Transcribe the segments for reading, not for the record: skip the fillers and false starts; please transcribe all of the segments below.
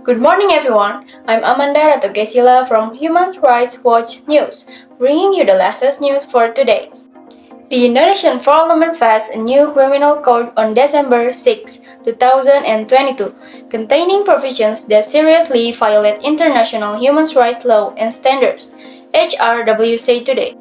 Good morning, everyone. I'm Amanda Ratu Keychila from Human Rights Watch News, bringing you the latest news for today. The Indonesian Parliament passed a new criminal code on December 6, 2022, containing provisions that seriously violate international human rights law and standards, HRW said today.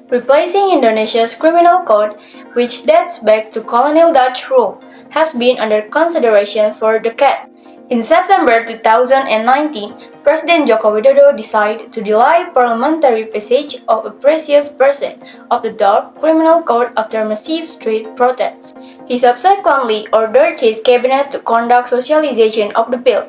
Replacing Indonesia's criminal code, which dates back to colonial Dutch rule, has been under consideration for decades. In September 2019, President Joko Widodo decided to delay parliamentary passage of a precious version of the dark criminal code after massive street protests. He subsequently ordered his cabinet to conduct socialization of the bill,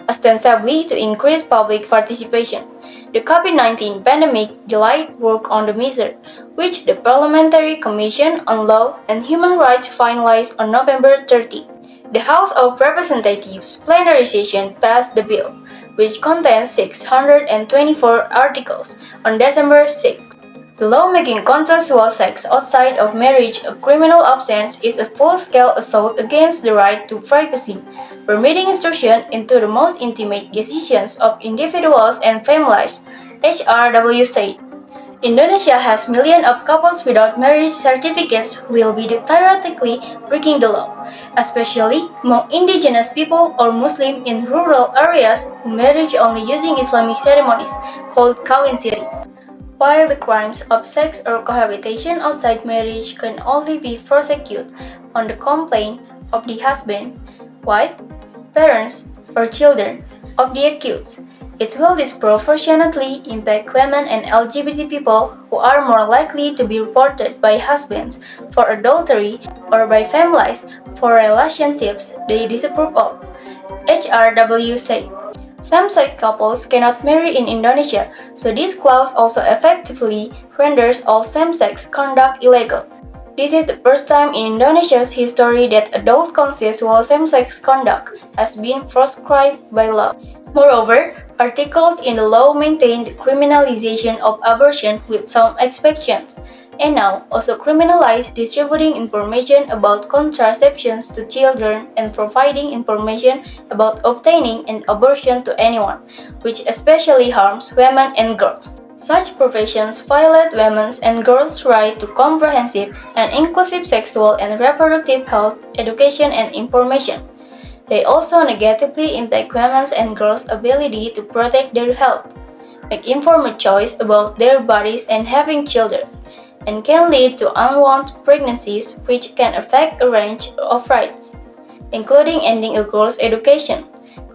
ostensibly to increase public participation. The COVID-19 pandemic delayed work on the measure, which the Parliamentary Commission on Law and Human Rights finalized on November 30. The House of Representatives plenary session passed the bill, which contains 624 articles, on December 6. The law making consensual sex outside of marriage a criminal offense is a full-scale assault against the right to privacy, permitting intrusion into the most intimate decisions of individuals and families, HRW said. Indonesia has millions of couples without marriage certificates who will be theoretically breaking the law, especially among indigenous people or Muslim in rural areas who marry only using Islamic ceremonies called kawin siri. While the crimes of sex or cohabitation outside marriage can only be prosecuted on the complaint of the husband, wife, parents, or children of the accused, it will disproportionately impact women and LGBT people who are more likely to be reported by husbands for adultery or by families for relationships they disapprove of, HRW said. Same-sex couples cannot marry in Indonesia, so this clause also effectively renders all same-sex conduct illegal. This is the first time in Indonesia's history that adult consensual same-sex conduct has been proscribed by law. Moreover, articles in the law maintain the criminalization of abortion with some exceptions, and now also criminalize distributing information about contraceptions to children and providing information about obtaining an abortion to anyone, which especially harms women and girls. Such provisions violate women's and girls' right to comprehensive and inclusive sexual and reproductive health, education, and information. They also negatively impact women's and girls' ability to protect their health, make informed choice about their bodies and having children, and can lead to unwanted pregnancies which can affect a range of rights, including ending a girl's education,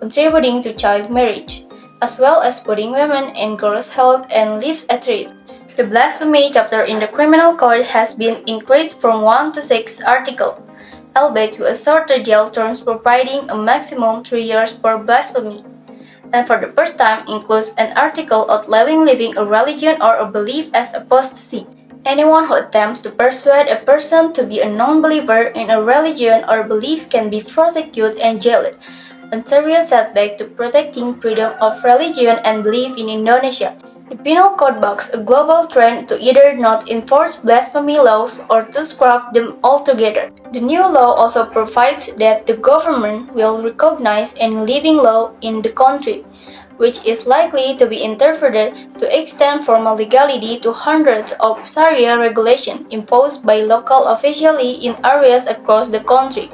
contributing to child marriage, as well as putting women and girls' health and lives at risk. The blasphemy chapter in the criminal code has been increased from 1 to 6 articles, albeit with a shorter jail terms providing a maximum 3 years per blasphemy, and for the first time includes an article outlawing living a religion or a belief as apostasy. Anyone who attempts to persuade a person to be a non-believer in a religion or belief can be prosecuted and jailed, a serious setback to protecting freedom of religion and belief in Indonesia. The Penal Code bucks a global trend to either not enforce blasphemy laws or to scrap them altogether. The new law also provides that the government will recognize any living law in the country, which is likely to be interpreted to extend formal legality to hundreds of Sharia regulations imposed by local officials in areas across the country.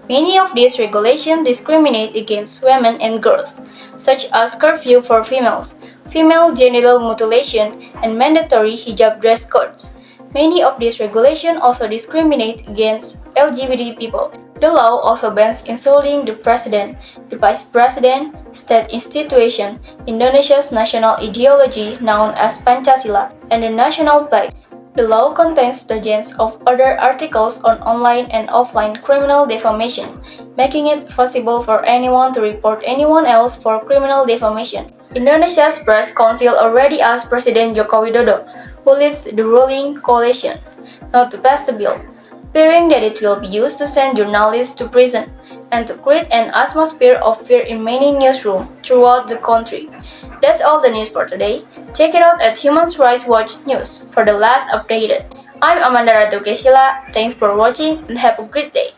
Many of these regulations discriminate against women and girls, such as curfew for females, female genital mutilation, and mandatory hijab dress codes. Many of these regulations also discriminate against LGBT people. The law also bans insulting the president, the vice president, state institution, Indonesia's national ideology known as Pancasila, and the national flag. The law contains dozens of other articles on online and offline criminal defamation, making it possible for anyone to report anyone else for criminal defamation. Indonesia's Press Council already asked President Joko Widodo, who leads the ruling coalition, not to pass the bill, fearing that it will be used to send journalists to prison and to create an atmosphere of fear in many newsrooms throughout the country. That's all the news for today. Check it out at Human Rights Watch News for the last updated. I'm Amanda Ratu Keychila. Thanks for watching and have a great day.